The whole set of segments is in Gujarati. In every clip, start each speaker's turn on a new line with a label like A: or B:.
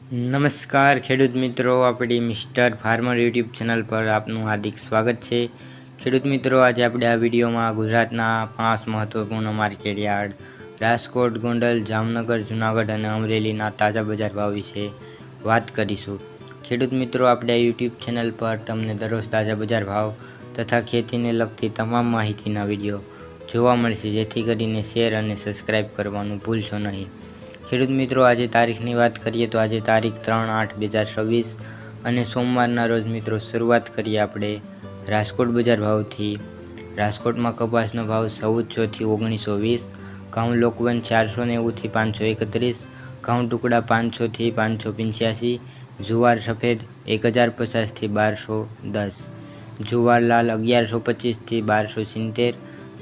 A: નમસ્કાર ખેડૂત મિત્રો, આપણી મિસ્ટર ફાર્મર યુટ્યુબ ચેનલ પર આપનું હાર્દિક સ્વાગત છે। ખેડૂત મિત્રો, આજે આપણે આ વિડીયોમાં ગુજરાતના 5 મહત્વપૂર્ણ માર્કેટ યાર્ડ રાજકોટ, ગોંડલ, જામનગર, જૂનાગઢ અને અમરેલીના તાજા બજાર ભાવ વિશે વાત કરીશું। ખેડૂત મિત્રો, આપણે આ યુટ્યુબ ચેનલ પર તમને દરરોજ તાજા બજાર ભાવ તથા ખેતીને લગતી તમામ માહિતીના વિડીયો જોવા મળશે, જેથી કરીને શેર અને સબસ્ક્રાઈબ કરવાનું ભૂલશો નહીં। ખેડૂત મિત્રો, આજે તારીખની વાત કરીએ તો આજે તારીખ 3/8/2026 અને સોમવારના રોજ મિત્રો શરૂઆત કરીએ આપણે રાજકોટ બજાર ભાવથી। રાજકોટમાં કપાસનો ભાવ 1400 થી 1920, ઘઉં લોકવન 490 થી 531, ઘઉં ટુકડા 500 થી 585, જુવાર સફેદ 1050 થી 1210, જુવાર લાલ 1125 થી 1270,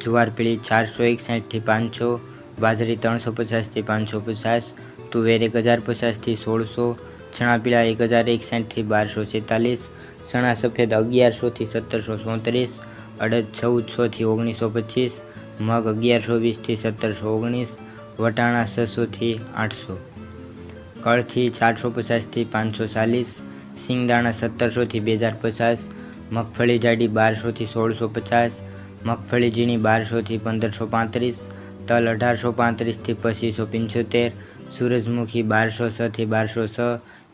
A: જુવાર પીળી 461 થી 500, બાજરી 350 થી 550, તુવેર 1050 થી 1600, ચણા પીળા 1061 થી 1246, ચણા સફેદ 1100 થી 1734, અડદ 1400 થી 1925, મગ 1120 થી 1719, વટાણા 600 થી 800, કળથી 450 થી 540, સિંગદાણા 1700 થી 2050, મગફળી જાડી 1200 થી 1650, મગફળી ઝીણી 1200 થી 1535, તલ 1835 થી 2575, સૂરજમુખી 1206 થી 1206,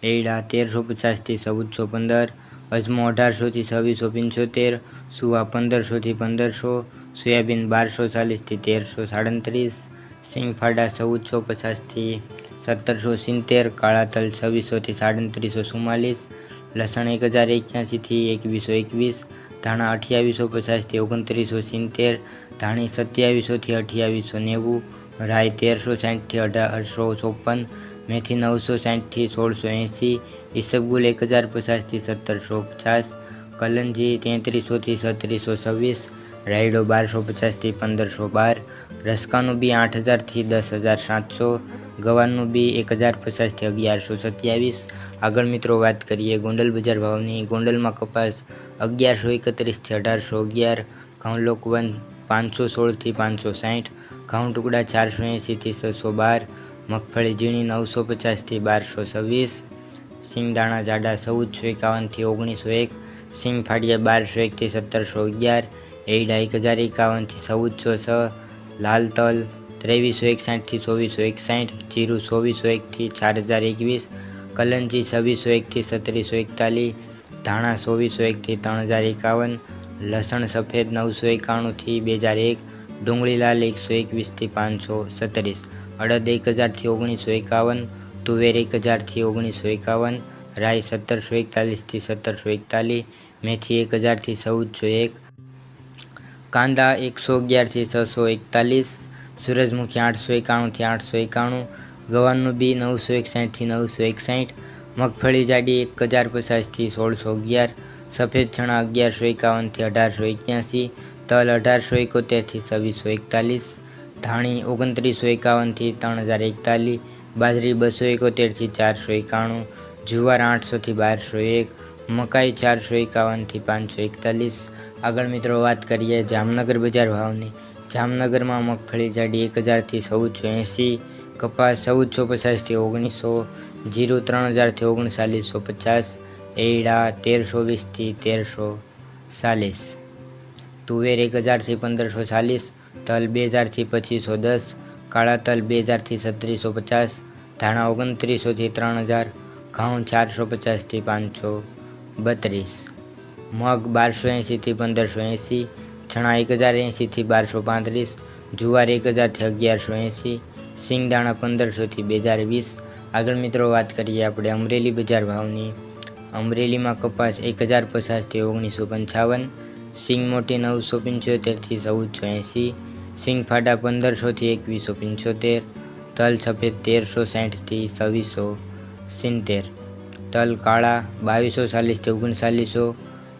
A: એરડા 1350 થી 1415, અજમો 1800 થી 2675, સુવા 1500 થી 1500, સોયાબીન 1240 થી 1337, સિંગફાડા 1450 થી 1770, કાળા તલ 2600 થી 3744, લસણ 1081 થી 2121, ધાણા 2850 થી 2970, ધાણી 2700 થી 2890, રાઈ 1360 થી 1854, મેથી 960 થી 1680, ઈસબગુલ 1050 થી 1750, કલંજી 3300 થી 3726, રાયડો 1250 થી 1512, રસકાનું બી 8000 થી 10700, ગવારનું બી 1050 થી 1127। આગળ મિત્રો વાત કરીએ ગોંડલ બજાર ભાવની। ગોંડલમાં કપાસ 1131 થી 1811, ઘઉં લોકવન 516 થી 560, ઘઉં ટુકડા 480 થી 612, મગફળી ઝીણી 950 થી 1226, સિંગદાણા જાડા 1451 થી 1901, સિંગ ફાડિયા 1201 થી 1711, એરડા 1051 થી 1406, લાલ તલ 2361 થી 2461, જીરું 2401 થી 4021, કલંજી 2601 થી 3741, ધાણા 2401 થી 3051, લસણ સફેદ 991 થી 2001, ડુંગળી લાલ 121 થી 537, અડદ 1000 થી 1951, તુવેર 1000 થી 1951, રાઈ 1741 થી 1741, મેથી 1000 થી 1401, કાંદા 111 થી 641, સૂરજમુખી 891 થી 891, ગવારનું બી 961 થી 961, મગફળી જાડી 1050 થી 1611, સફેદ ચણા 1151 થી 1881, તલ 1871 થી 2641, ધાણી 2951 થી 3041, બાજરી 271 થી 491, જુવાર 800 થી 1201, મકાઈ 451 થી 541। આગળ મિત્રો વાત કરીએ જામનગર બજાર ભાવની। જામનગરમાં મગફળી જાડી 1000 થી 1480, કપાસ 1450 થી 1900, જીરું 3000 થી 3950, એરડા 1320 થી 1340, તુવેર 1000 થી 1540, તલ 2000 થી 2510, કાળા તલ 2000 થી 3650, ધાણા 2900 થી 3000, ઘઉં 450 થી 532, મગ 1280 થી 1580, ચણા 1080 થી 1235, જુવાર 1000 થી 1180, સિંગદાણા 1500 થી 2020। આગળ મિત્રો વાત કરીએ આપણે અમરેલી બજાર ભાવની। અમરેલીમાં કપાસ 1050 થી 1955, સિંગ મોટી 975 થી 1480, સિંગ ફાડા 1500 થી 2175, તલ સફેદ 1360 થી 2670, તલ કાળા 2240 થી 3900,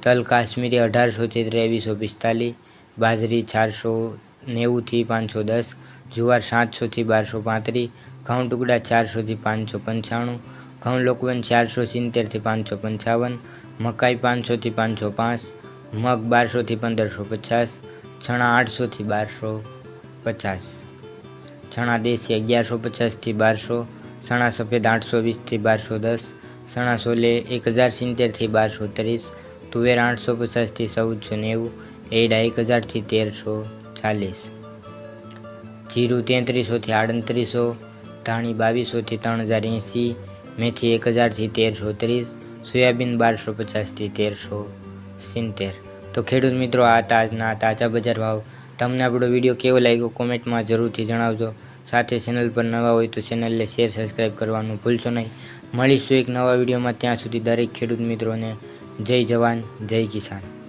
A: તલ કાશ્મીરી 1800 થી 2345, બાજરી 490 થી 510, જુવાર 700 થી 1235, ઘઉં ટુકડા 400 થી 595, ઘઉં લોકવન 470 થી 555, મકાઈ 500 થી 505, મગ 1200 થી 1550, ચણા 800 થી 1250, ચણા દેશી 1150 થી 1200, ચણા સફેદ 820 થી 1210, ચણા સોલે 1070 થી 1230, તુવેર 850 થી 1490, એડા 1000 થી 1340, જીરું 3300 થી 3800, ધાણી 2200 થી 3080, મેથી 1000 થી 1330, સોયાબીન 1250 થી 1370. તો ખેડૂત મિત્રો, આ આજના તાજા બજાર ભાવ. તમને આપણો વિડીયો કેવો લાગ્યો કોમેન્ટમાં જરૂરથી જણાવજો. સાથે ચેનલ પર નવા હોય તો ચેનલને શેર સબસ્ક્રાઈબ કરવાનું ભૂલશો નહીં. મળીશું એક નવા વિડીયોમાં. ત્યાં સુધી દરેક ખેડૂત મિત્રોને જય જવાન જય કિસાન.